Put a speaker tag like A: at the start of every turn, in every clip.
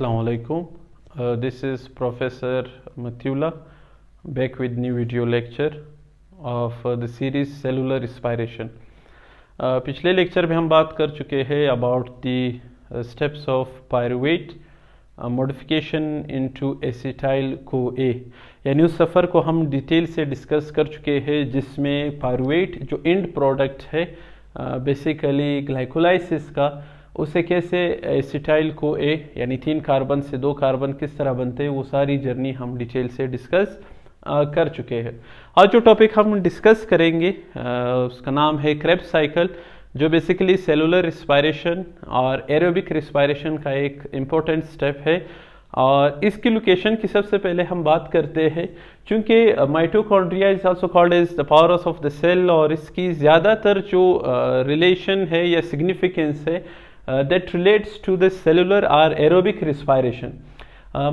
A: Assalamu alaikum. This is Professor Mathiula back with new video lecture of the series Cellular Respiration. पिछले lecture में हम बात कर चुके हैं about the steps of pyruvate modification into acetyl co A, यानी उस सफ़र को हम डिटेल से डिस्कस कर चुके हैं जिसमें पायरुवेट जो एंड प्रोडक्ट है बेसिकली ग्लाइकोलाइसिस का, उसे कैसे एसिटाइल को ए यानी 3 कार्बन से 2 कार्बन किस तरह बनते हैं, वो सारी जर्नी हम डिटेल से डिस्कस कर चुके हैं। आज जो टॉपिक हम डिस्कस करेंगे उसका नाम है क्रेब्स साइकिल, जो बेसिकली सेलुलर रिस्पायरेशन और एरोबिक रिस्पायरेशन का एक इम्पोर्टेंट स्टेप है। और इसकी लोकेशन की सबसे पहले हम बात करते हैं, चूँकि mitochondria is also called as the power house of the cell, और इसकी ज़्यादातर जो रिलेशन है या सिग्निफिकेंस है that relates to the cellular or aerobic respiration.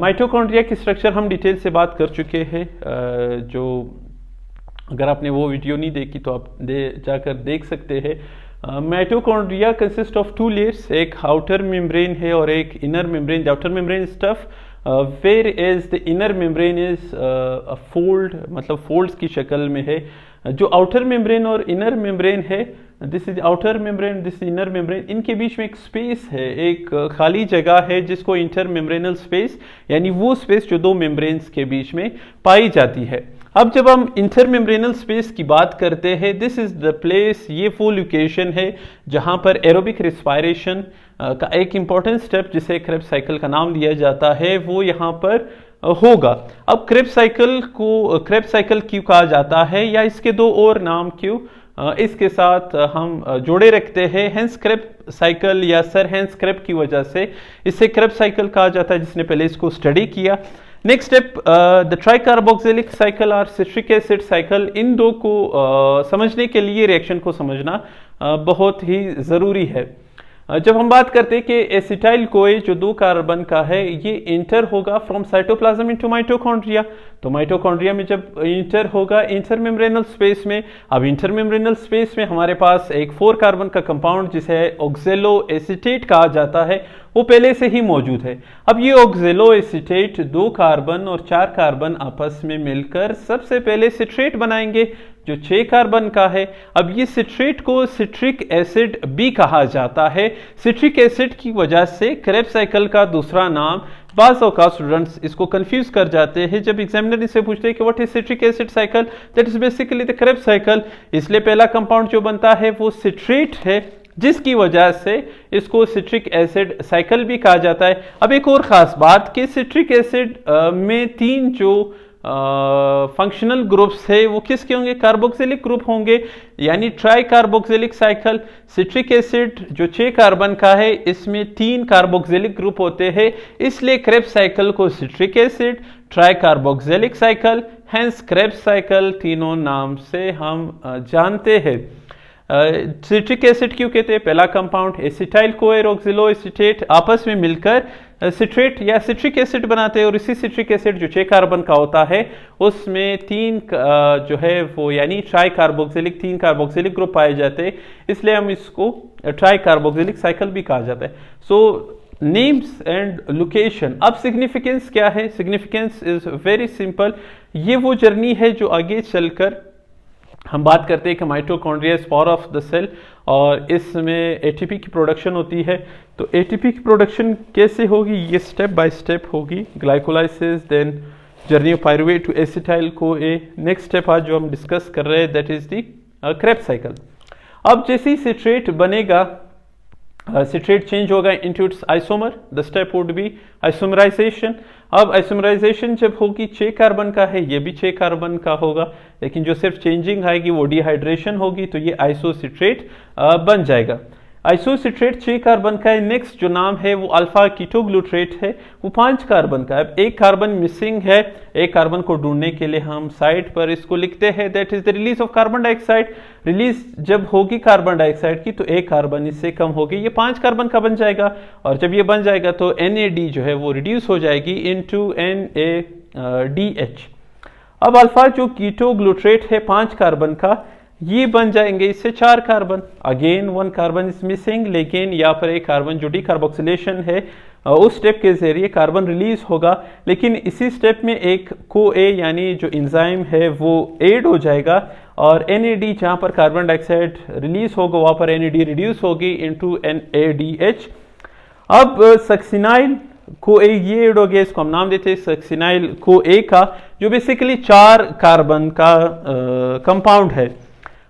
A: Mitochondria की स्ट्रक्चर हम डिटेल से बात कर चुके हैं, जो अगर आपने वो वीडियो नहीं देखी तो आप जाकर देख सकते हैं। माइटोकॉन्ड्रिया कंसिस्ट ऑफ 2 लेयर्स, एक आउटर मेम्ब्रेन है और एक inner membrane. The outer membrane is tough whereas the inner membrane is a fold, मतलब फोल्ड्स की शक्ल में है। जो आउटर मेम्ब्रेन और इनर मेम्ब्रेन है, this is outer membrane, this inner membrane, इनके बीच में एक स्पेस है, एक खाली जगह है जिसको इंटर मेम्ब्रेनल स्पेस, यानी वो स्पेस जो 2 मेम्ब्रेन्स के बीच में पाई जाती है। अब जब हम इंटर मेम्ब्रेनल स्पेस की बात करते हैं, दिस इज द प्लेस, ये वो लोकेशन है जहां पर एरोबिक रिस्पायरेशन का एक इंपॉर्टेंट स्टेप जिसे क्रेब्स साइकिल का नाम दिया जाता है वो यहाँ पर होगा। अब क्रेब्स साइकिल को क्रेब्स साइकिल क्यों कहा जाता है, या इसके 2 और नाम क्यों, इसके साथ हम जोड़े रखते हैं। हेंस क्रेब्स साइकिल या सर हेंस क्रेब की वजह से इसे क्रेब्स साइकिल कहा जाता है, जिसने पहले इसको स्टडी किया। Next step, the tricarboxylic cycle और सिट्रिक एसिड साइकिल, इन 2 को समझने के लिए रिएक्शन को समझना बहुत ही ज़रूरी है। जब हम बात करते हैं कि एसिटाइल कोए जो 2 कार्बन का है, ये इंटर होगा फ्रॉम साइटोप्लाज्म इनटू माइटोकॉन्ड्रिया, तो माइटोकॉन्ड्रिया में जब इंटर होगा इंटर मेम्ब्रेनल स्पेस में, अब इंटर मेम्ब्रेनल स्पेस में हमारे पास एक 4 कार्बन का कंपाउंड जिसे ऑक्जेलो एसिटेट कहा जाता है, वो पहले से ही मौजूद है। अब ये ऑक्जेलो एसिटेट 2 कार्बन और 4 कार्बन आपस में मिलकर सबसे पहले सिट्रेट बनाएंगे जो 6 कार्बन का है। अब ये सिट्रेट को सिट्रिक एसिड भी कहा जाता है। सिट्रिक एसिड की वजह से क्रेब्स साइकिल का दूसरा नाम, बाज़ औक़ात स्टूडेंट्स इसको कंफ्यूज कर जाते हैं जब एग्जामिनर इससे पूछते हैं कि what is citric acid cycle, that is basically the Krebs cycle. इसलिए पहला कंपाउंड जो बनता है वो सिट्रेट है, जिसकी वजह से इसको सिट्रिक एसिड साइकिल भी कहा जाता है। अब एक और ख़ास बात कि सिट्रिक एसिड में 3 जो फंक्शनल ग्रुप्स है वो किसके होंगे, कार्बोक्सिलिक ग्रुप होंगे, यानी try carboxylic cycle. Citric acid जो 6 कार्बन का है, इसमें 3 कार्बोक्सिलिक ग्रुप होते हैं, इसलिए क्रेब्स साइकिल को citric acid, try carboxylic cycle, hence Krebs cycle तीनों नाम से हम जानते हैं। सिट्रिक एसिड क्यों कहते हैं, पहला कंपाउंड एसिटाइल कोएर ऑक्सिलो एसिटेट आपस में मिलकर सिट्रेट या सिट्रिक एसिड बनाते हैं, और इसी सिट्रिक एसिड जो 6 कार्बन का होता है उसमें 3 जो है वो यानी ट्राई कार्बोक्सिलिक 3 कार्बोक्सिलिक ग्रुप पाए जाते हैं, इसलिए हम इसको ट्राई कार्बोक्सिलिक साइकिल भी कहा जाता है। सो नेम्स एंड लोकेशन। अब सिग्निफिकेंस क्या है, सिग्निफिकेंस इज वेरी सिंपल। ये वो जर्नी है जो आगे चलकर हम बात करते हैं कि mitochondria is power of the cell, और इसमें एटीपी की प्रोडक्शन होती है। तो एटीपी की प्रोडक्शन कैसे होगी, ये स्टेप बाय स्टेप होगी। Glycolysis, then journey of pyruvate to acetyl co A. Next step आज जो हम डिस्कस कर रहे हैं that is the Krebs cycle. अब जैसे ही सिट्रेट बनेगा, सिट्रेट चेंज होगा into its isomer, the step would be isomerisation. अब आइसोमराइजेशन जब होगी, 6 कार्बन का है, ये भी 6 कार्बन का होगा, लेकिन जो सिर्फ चेंजिंग आएगी वो डिहाइड्रेशन होगी, तो ये आइसोसिट्रेट बन जाएगा। आइसोसिट्रेट 6 कार्बन का है। नेक्स्ट जो नाम है वो अल्फा कीटोग्लूट्रेट है, वो 5 कार्बन का है। अब 1 कार्बन मिसिंग है, 1 कार्बन को ढूंढने के लिए हम साइड पर इसको लिखते हैं, that is the release of carbon dioxide. Release जब होगी कार्बन डाइऑक्साइड की तो 1 कार्बन इससे कम होगी, ये 5 कार्बन का बन जाएगा, और जब ये बन जाएगा तो NAD जो है वो रिड्यूस हो जाएगी इनटू NADH। अब अल्फा जो कीटोग्लूट्रेट है 5 कार्बन का, ये बन जाएंगे इससे 4 carbon. Again 1 carbon is missing, लेकिन यहाँ पर एक कार्बन जो डीकार्बोक्सिलेशन है उस स्टेप के जरिए कार्बन रिलीज होगा। लेकिन इसी स्टेप में एक CoA यानी जो एंजाइम है वो ऐड हो जाएगा और NAD जहाँ पर कार्बन डाइऑक्साइड रिलीज होगा वहाँ पर NAD रिड्यूस होगी इनटू NADH। अब सक्सिनाइल CoA ये ऐड हो गया, इसको हम नाम देते हैं सक्सिनाइल CoA का, जो बेसिकली 4 कार्बन का कंपाउंड है।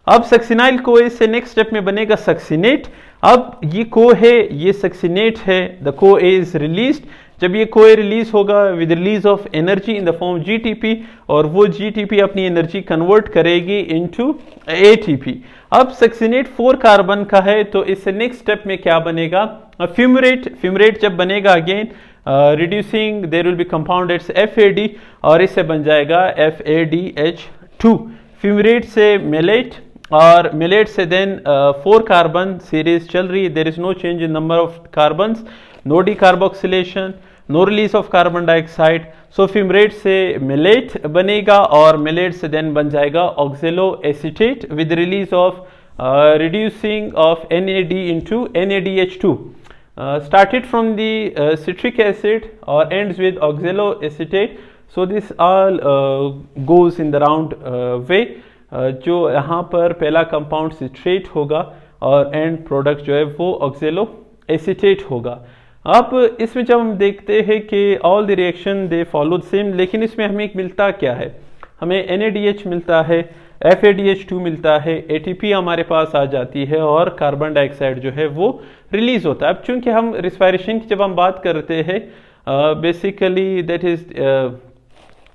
A: अब सक्सिनाइल CoA से नेक्स्ट स्टेप में बनेगा सक्सिनेट। अब ये को है, ये सक्सिनेट है, द CoA इज रिलीज्ड। जब ये CoA रिलीज होगा with release of energy in the form GTP, और वो GTP अपनी एनर्जी कन्वर्ट करेगी इनटू ATP। अब सक्सिनेट 4 कार्बन का है, तो इससे नेक्स्ट स्टेप में क्या बनेगा, फ्यूमरेट। फ्यूमरेट जब बनेगा again reducing there will be compound it's FAD, और इससे बन जाएगा FADH2। फ्यूमरेट से मेलेट, और मिलेट से देन 4 कार्बन सीरीज चल रही है, there is no change in number of carbons, no decarboxylation, no release of carbon dioxide. So fumarate से मिलेट बनेगा और मिलेट से देन बन जाएगा oxaloacetate with release of reducing of NAD into NADH2, started from the citric acid or ends with oxaloacetate. So this all goes in the round way. जो यहाँ पर पहला कंपाउंड सिट्रेट होगा और and product जो है वो ऑक्जेलो acetate होगा। अब इसमें जब हम देखते हैं कि all the reaction they follow same, लेकिन इसमें हमें मिलता क्या है, हमें NADH मिलता है, FADH2 मिलता है, ATP हमारे पास आ जाती है और कार्बन डाइऑक्साइड जो है वो रिलीज होता है। अब चूंकि हम रिस्पायरेशन की जब हम बात करते हैं basically that is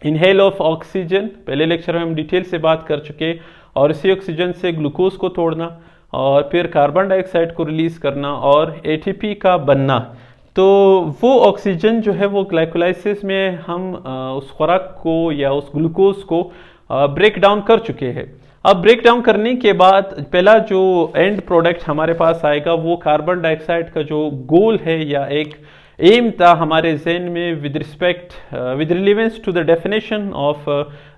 A: inhale of oxygen, पहले लेक्चर में हम डिटेल से बात कर चुके, और इसी ऑक्सीजन से ग्लूकोज को तोड़ना और फिर कार्बन डाइऑक्साइड को रिलीज करना और ATP का बनना। तो वो ऑक्सीजन जो है वो ग्लाइकोलाइसिस में हम उस खुराक को या उस ग्लूकोज को ब्रेक डाउन कर चुके हैं। अब ब्रेक डाउन करने के बाद पहला जो एंड प्रोडक्ट हमारे पास आएगा वो कार्बन डाइऑक्साइड का जो गोल है या एक एम था हमारे जहन में with respect with relevance to the definition of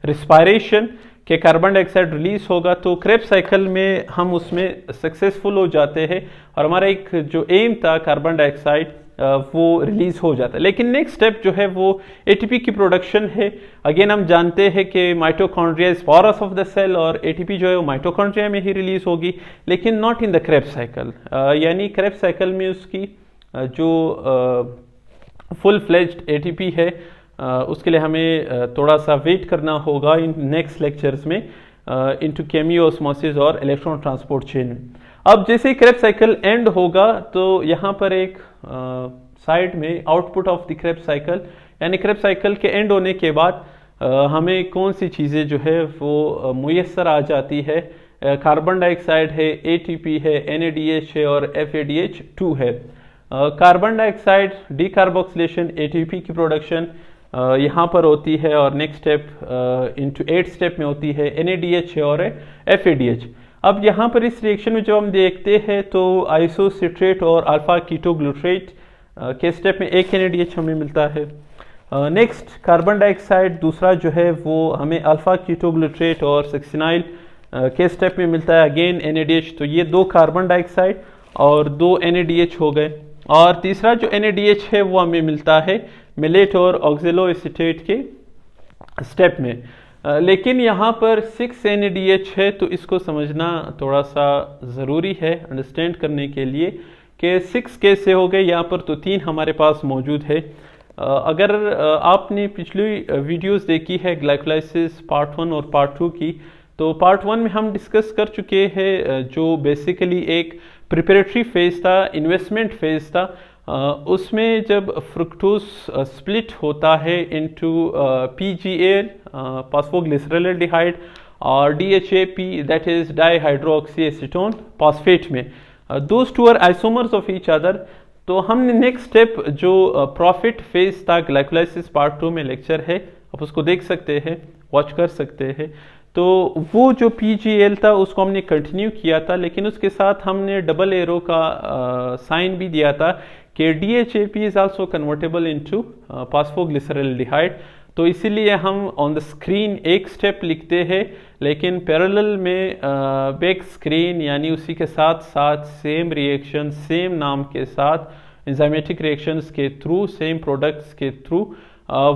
A: respiration के कार्बन डाइऑक्साइड रिलीज होगा, तो क्रेब्स साइकिल में हम उसमें सक्सेसफुल हो जाते हैं और हमारा एक जो एम था कार्बन डाइऑक्साइड वो रिलीज हो जाता है। लेकिन नेक्स्ट स्टेप जो है वो ATP की प्रोडक्शन है। अगेन हम जानते हैं कि mitochondria is powers of the cell और ATP जो है वो माइटोकॉन्ड्रिया में ही रिलीज होगी, लेकिन not in the Krebs cycle. यानी क्रेब्स साइकिल में उसकी जो फुल फ्लेज्ड ATP है उसके लिए हमें थोड़ा सा वेट करना होगा इन नेक्स्ट लेक्चर्स में इनटू केमियोस्मोसिस और इलेक्ट्रॉन ट्रांसपोर्ट चेन। अब जैसे ही क्रेब्स साइकिल एंड होगा तो यहाँ पर एक साइड में output of the Krebs cycle, यानी क्रेब्स साइकिल के एंड होने के बाद हमें कौन सी चीज़ें जो है वो मुयस्सर आ जाती है, कार्बन डाइऑक्साइड है, ATP है, NADH है और FADH2 है। कार्बन डाइऑक्साइड डीकार्बोक्सिलेशन ATP की प्रोडक्शन यहाँ पर होती है और नेक्स्ट स्टेप इनटू 8 स्टेप में होती है NADH है और FADH। अब यहाँ पर इस रिएक्शन में जो हम देखते हैं तो आइसोसिट्रेट और अल्फा कीटोग्लूट्रेट के स्टेप में एक NADH हमें मिलता है। नेक्स्ट कार्बन डाइऑक्साइड दूसरा जो है वो हमें अल्फा कीटोग्लूट्रेट और सक्सिनाइल के स्टेप में मिलता है, अगेन NADH। तो ये 2 कार्बन डाइऑक्साइड और 2 NADH हो गए। और तीसरा जो NADH है वो हमें मिलता है मिलेट और ऑक्जेलो एसीटेट के स्टेप में। लेकिन यहाँ पर 6 NADH है, तो इसको समझना थोड़ा सा ज़रूरी है अंडरस्टैंड करने के लिए कि 6 कैसे हो गए। यहाँ पर तो 3 हमारे पास मौजूद है। अगर आपने पिछली वीडियोस देखी है ग्लाइकोलाइसिस पार्ट 1 और पार्ट 2 की, तो पार्ट 1 में हम डिस्कस कर चुके हैं जो बेसिकली एक प्रिपरेटरी फेज था, इन्वेस्टमेंट फेज था। उसमें जब फ्रुक्टोज स्प्लिट होता है इनटू PGAL फॉस्फोग्लिसरल्डिहाइड और DHAP that is dihydroxy acetone phosphate में, those two are isomers of each other. तो हमने नेक्स्ट स्टेप जो प्रॉफिट फेज था ग्लाइकोलाइसिस पार्ट 2 में लेक्चर है, आप उसको देख सकते हैं, वॉच कर सकते हैं। तो वो जो PGAL था उसको हमने कंटिन्यू किया था, लेकिन उसके साथ हमने डबल एरो का साइन भी दिया था कि DHAP is also convertible into phosphoglyceraldehyde. तो इसीलिए हम ऑन द स्क्रीन एक स्टेप लिखते हैं, लेकिन पैरेलल में बैक स्क्रीन यानी उसी के साथ साथ सेम रिएक्शन सेम नाम के साथ एंजाइमेटिक रिएक्शंस के थ्रू सेम प्रोडक्ट्स के थ्रू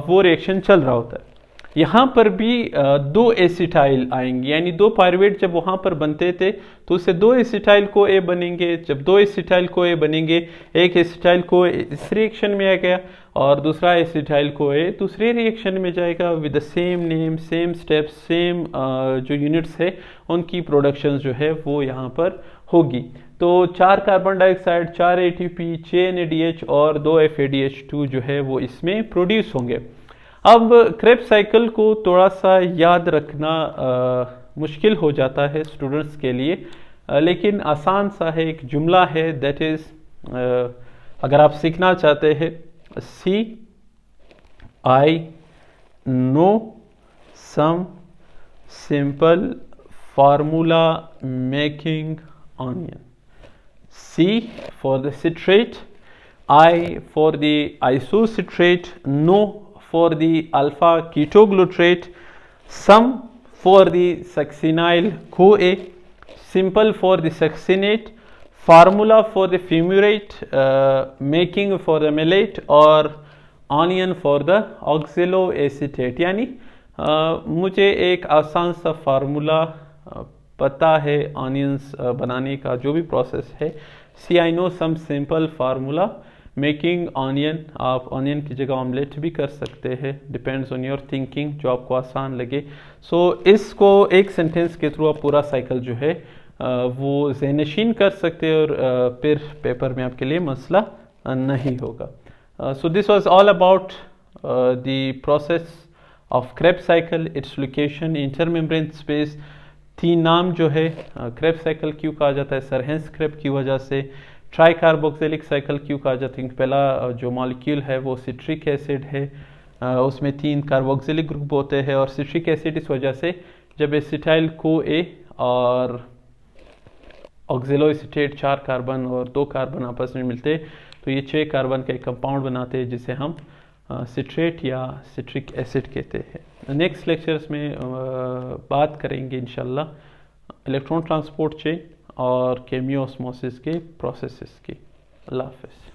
A: वो रिएक्शन चल रहा होता है। यहाँ पर भी दो एसिटाइल आएंगे, यानी दो पायरुवेट जब वहाँ पर बनते थे तो उससे दो एसिटाइल को ए बनेंगे। जब दो एसिटाइल को ए बनेंगे, एक एसिटाइल को इस रिएक्शन में आ गया और दूसरा एसिटाइल को ए दूसरे रिएक्शन में जाएगा with the same name same steps same जो यूनिट्स है उनकी प्रोडक्शन जो है वो यहाँ पर होगी। तो 4 कार्बन डाइऑक्साइड, 4 ATP, 6 NADH और 2 FADH2 जो है वो इसमें प्रोड्यूस होंगे। अब क्रेब्स साइकिल को थोड़ा सा याद रखना मुश्किल हो जाता है स्टूडेंट्स के लिए, लेकिन आसान सा है, एक जुमला है दैट इज अगर आप सीखना चाहते हैं, see I know some simple formula making onion. C for the citrate, I for the isocitrate, no for the alpha ketoglutarate, some for the succinyl CoA, simple for the succinate, formula for the fumarate, making for the malate और onion for the oxaloacetate। यानी मुझे एक आसान सा formula पता है onions बनाने का जो भी प्रोसेस है। See I know some simple formula making onion, आप ऑनियन की जगह ऑमलेट भी कर सकते हैं, डिपेंड्स ऑन योर थिंकिंग, जो आपको आसान लगे। सो इसको एक सेंटेंस के थ्रू आप पूरा साइकिल जो है वो ज़हनशीन कर सकते हैं और फिर पेपर में आपके लिए मसला नहीं होगा। So this was all about the process of Krebs cycle, its location, intermembrane space. 3 नाम जो है क्रेब्स साइकिल क्यों कहा जाता है, सरहेंस क्रेब की वजह से। ट्राई कार्बोक्सिलिक साइकिल क्यों कहा जाता है, पहला जो मॉलिक्यूल है वो सिट्रिक एसिड है, उसमें 3 कार्बोक्सिलिक ग्रुप होते हैं और सिट्रिक एसिड इस वजह से जब एसिटाइल को ए और ऑक्सिलोएसिटेट 4 कार्बन और 2 कार्बन आपस में मिलते तो ये 6 कार्बन का एक कंपाउंड बनाते हैं जिसे हम सिट्रेट या सिट्रिक एसिड कहते हैं। नेक्स्ट लेक्चर्स में बात करेंगे इंशाल्लाह इलेक्ट्रॉन ट्रांसपोर्ट चेन और केमियो ऑस्मोसिस के प्रोसेसेस की। अल्लाह हाफ़िज़।